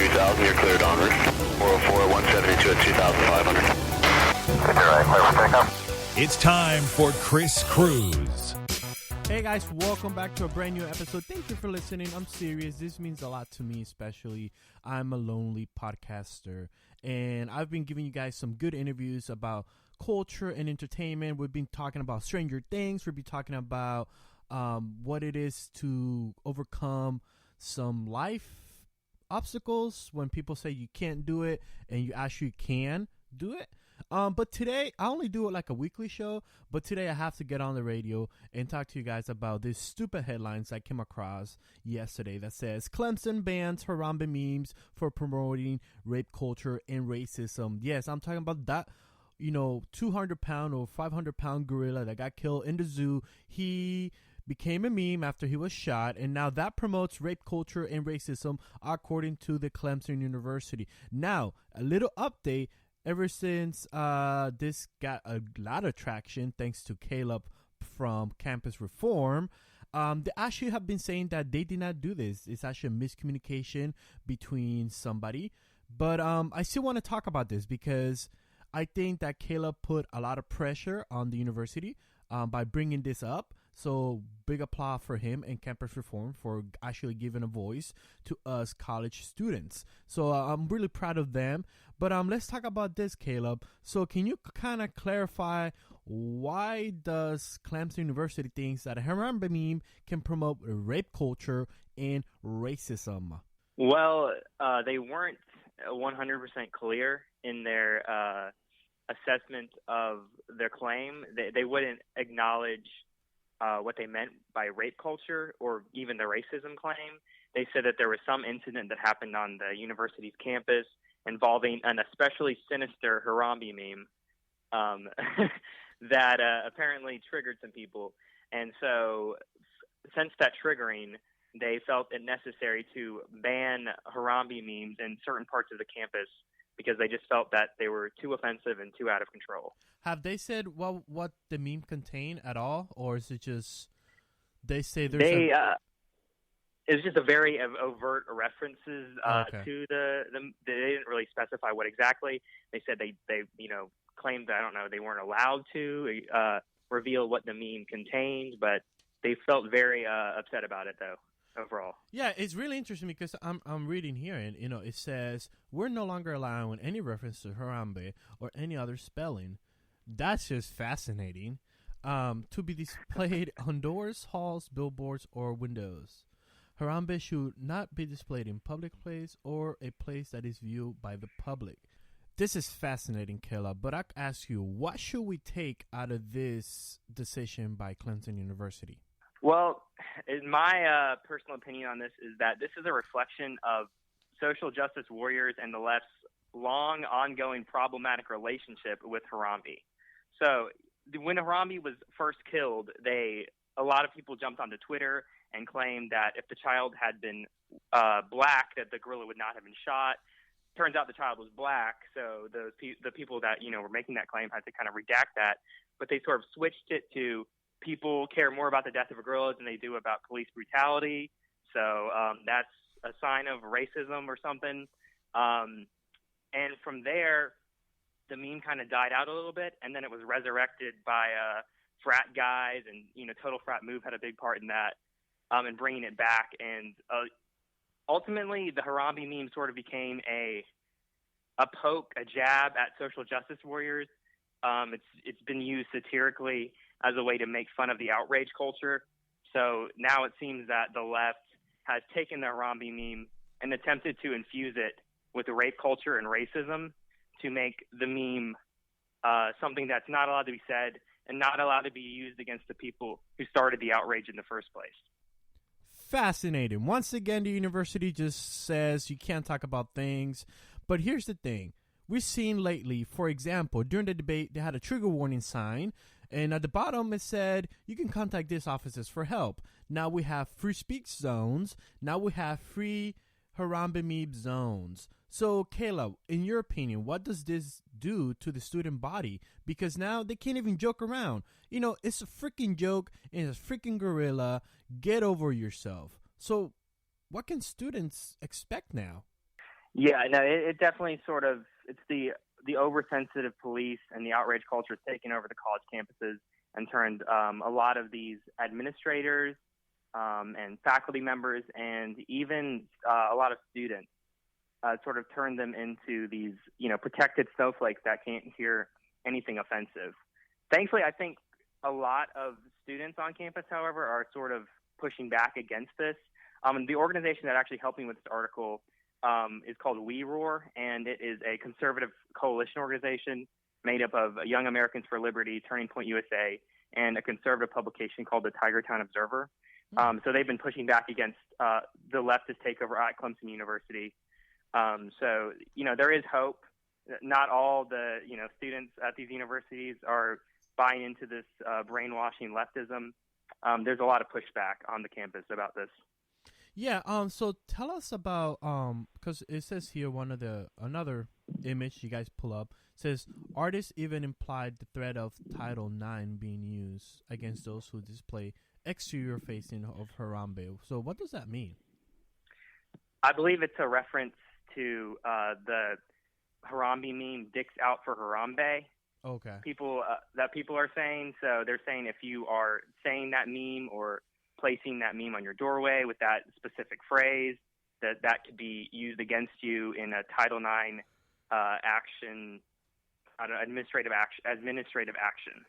3000, you're cleared en route. 404 172 at 2500. Alright, clear for takeoff. It's time for Chris Cruz. Hey guys, welcome back to a brand new episode. Thank you for listening. I'm serious. This means a lot to me, especially. I'm a lonely podcaster, and I've been giving you guys some good interviews about culture and entertainment. We've been talking about Stranger Things. We've been talking about what it is to overcome some life obstacles when people say you can't do it and you actually can do it. But today, I only do it like a weekly show, but today I have to get on the radio and talk to you guys about these stupid headlines I came across yesterday that says, Clemson bans Harambe memes for promoting rape culture and racism. Yes, I'm talking about that, 200-pound or 500-pound gorilla that got killed in the zoo. He became a meme after he was shot, and now that promotes rape culture and racism, according to the Clemson University. Now, a little update. Ever since this got a lot of traction, thanks to Caleb from Campus Reform, they actually have been saying that they did not do this. It's actually a miscommunication between somebody. But I still want to talk about this because I think that Caleb put a lot of pressure on the university by bringing this up. So big applause for him and Campus Reform for actually giving a voice to us college students. So I'm really proud of them. But let's talk about this, Caleb. So can you kind of clarify why does Clemson University thinks that a Harambe meme can promote rape culture and racism? Well, they weren't 100% clear in their assessment of their claim. They wouldn't acknowledge what they meant by rape culture or even the racism claim. They said that there was some incident that happened on the university's campus involving an especially sinister Harambe meme that apparently triggered some people. And so since that triggering, they felt it necessary to ban Harambe memes in certain parts of the campus because they just felt that they were too offensive and too out of control. Have they said what the meme contained at all, or is it just they say there's it was just a very overt references Okay. to the they didn't really specify what exactly. They said they claimed that, I don't know, they weren't allowed to reveal what the meme contained, but they felt very upset about it though. Overall. Yeah, it's really interesting because I'm reading here and it says we're no longer allowing any reference to Harambe or any other spelling. That's just fascinating. To be displayed on doors, halls, billboards, or windows. Harambe should not be displayed in public place or a place that is viewed by the public. This is fascinating, Caleb, but I ask you, what should we take out of this decision by Clemson University? Well, my personal opinion on this is that this is a reflection of social justice warriors and the left's long, ongoing problematic relationship with Harambe. So when Harambe was first killed, a lot of people jumped onto Twitter and claimed that if the child had been black, that the gorilla would not have been shot. Turns out the child was black, so the people that were making that claim had to kind of redact that. But they sort of switched it to people care more about the death of a gorilla than they do about police brutality. So that's a sign of racism or something. And from there, the meme kind of died out a little bit, and then it was resurrected by frat guys, and Total Frat Move had a big part in that, and bringing it back. And ultimately, the Harambe meme sort of became a poke, a jab at social justice warriors. It's been used satirically as a way to make fun of the outrage culture. So now it seems that the left has taken the Harambe meme and attempted to infuse it with the rape culture and racism to make the meme something that's not allowed to be said and not allowed to be used against the people who started the outrage in the first place. Fascinating. Once again, the university just says you can't talk about things. But here's the thing. We've seen lately, for example, during the debate, they had a trigger warning sign. And at the bottom, it said, you can contact these offices for help. Now we have free speech zones. Now we have free Harambe meme zones. So, Caleb, in your opinion, what does this do to the student body? Because now they can't even joke around. It's a freaking joke, and it's a freaking gorilla. Get over yourself. So, what can students expect now? Yeah, no, it definitely it's the oversensitive police and the outrage culture taking over the college campuses and turned a lot of these administrators and faculty members and even a lot of students sort of turned them into these, protected snowflakes that can't hear anything offensive. Thankfully, I think a lot of students on campus, however, are sort of pushing back against this. The organization that actually helped me with this article is called We Roar, and it is a conservative coalition organization made up of Young Americans for Liberty, Turning Point USA, and a conservative publication called the Tigertown Observer. So they've been pushing back against the leftist takeover at Clemson University. So, there is hope. Not all the, students at these universities are buying into this brainwashing leftism. There's a lot of pushback on the campus about this. Yeah. So tell us about because it says here another image you guys pull up says artists even implied the threat of Title IX being used against those who display exterior facing of Harambe. So what does that mean? I believe it's a reference to the Harambe meme, "Dicks out for Harambe." Okay. People are saying. So they're saying if you are saying that meme or placing that meme on your doorway with that specific phrase, that could be used against you in a Title IX action, administrative action.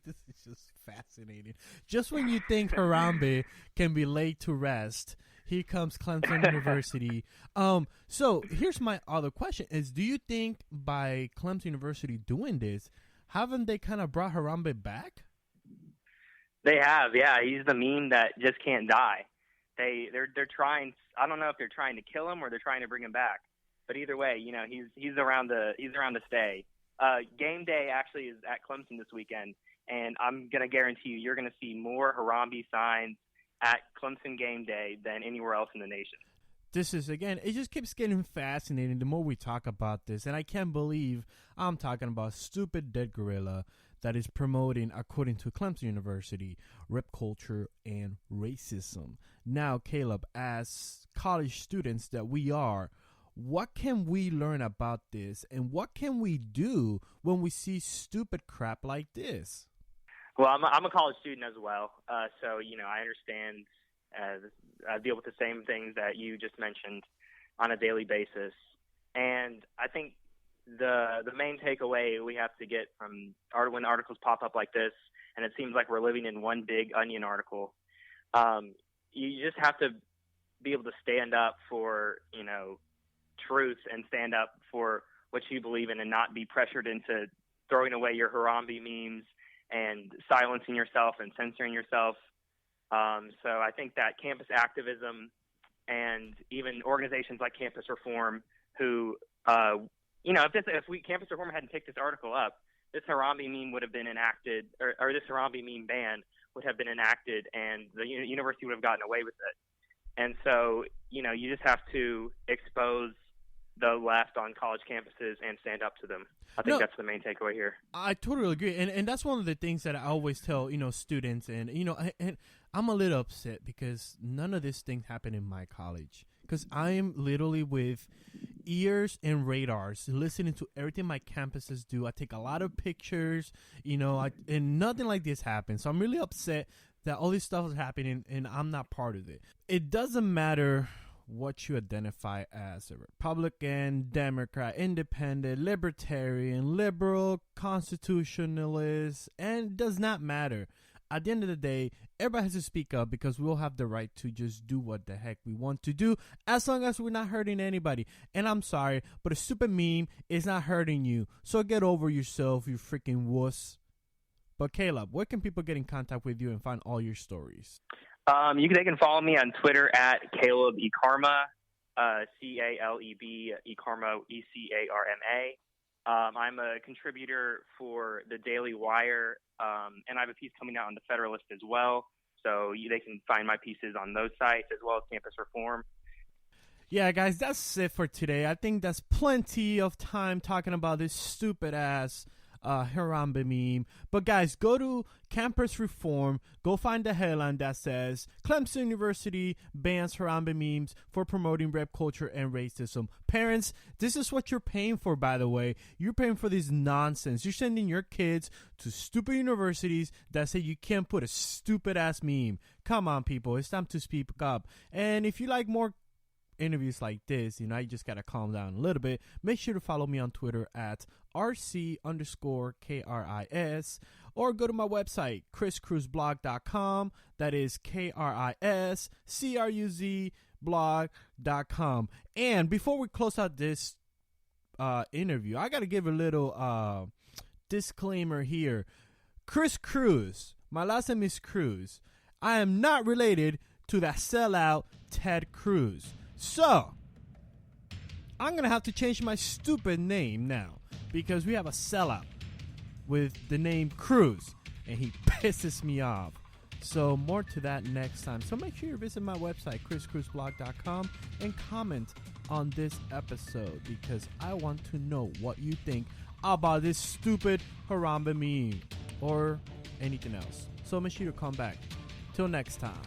This is just fascinating. Just when you think Harambe can be laid to rest, here comes Clemson University. So here's my other question: is do you think by Clemson University doing this, haven't they kind of brought Harambe back? They have, yeah. He's the meme that just can't die. They're trying. I don't know if they're trying to kill him or they're trying to bring him back. But either way, he's around to stay. Game day actually is at Clemson this weekend, and I'm gonna guarantee you're gonna see more Harambe signs at Clemson game day than anywhere else in the nation. This is, again, it just keeps getting fascinating the more we talk about this, and I can't believe I'm talking about stupid dead gorilla that is promoting, according to Clemson University, rap culture and racism. Now, Caleb, as college students that we are, what can we learn about this, and what can we do when we see stupid crap like this? Well, I'm a college student as well, so I understand. I deal with the same things that you just mentioned on a daily basis, and I think the main takeaway we have to get from when articles pop up like this, and it seems like we're living in one big Onion article, you just have to be able to stand up for truth and stand up for what you believe in and not be pressured into throwing away your Harambe memes and silencing yourself and censoring yourself. So I think that campus activism and even organizations like Campus Reform who, if Campus Reform hadn't picked this article up, this Harambe meme would have been enacted, or this Harambe meme ban would have been enacted, and the university would have gotten away with it. And so, you just have to expose the left on college campuses and stand up to them. I think that's the main takeaway here. I totally agree, and that's one of the things that I always tell students, and and I'm a little upset because none of this thing happened in my college, because I am literally with ears and radars listening to everything my campuses do. I take a lot of pictures, and nothing like this happened. So I'm really upset that all this stuff is happening and I'm not part of it. It doesn't matter what you identify as: a Republican, Democrat, Independent, Libertarian, Liberal, Constitutionalist, and it does not matter. At the end of the day, everybody has to speak up because we'll have the right to just do what the heck we want to do as long as we're not hurting anybody. And I'm sorry, but a stupid meme is not hurting you. So get over yourself, you freaking wuss. But Caleb, where can people get in contact with you and find all your stories? They can follow me on Twitter at Caleb Ekarma, CALEB Ekarma, ECARMA. I'm a contributor for the Daily Wire, and I have a piece coming out on the Federalist as well. So they can find my pieces on those sites as well as Campus Reform. Yeah, guys, that's it for today. I think that's plenty of time talking about this stupid ass Harambe meme. But guys, go to Campus Reform. Go find the headline that says Clemson University bans Harambe memes for promoting rap culture and racism. Parents, this is what you're paying for, by the way. You're paying for this nonsense. You're sending your kids to stupid universities that say you can't put a stupid ass meme. Come on, people. It's time to speak up. And if you like more interviews like this, you just gotta calm down a little bit. Make sure to follow me on Twitter at RC_KRIS, or go to my website, chriscruzblog.com. That is KRISCRUZ blog.com. And before we close out this interview, I gotta give a little disclaimer here. Chris Cruz, my last name is Cruz. I am not related to that sellout Ted Cruz. So, I'm going to have to change my stupid name now because we have a sellout with the name Cruz, and he pisses me off. So, more to that next time. So, make sure you visit my website, chriscruzblog.com, and comment on this episode because I want to know what you think about this stupid Harambe meme or anything else. So, make sure to come back. Till next time.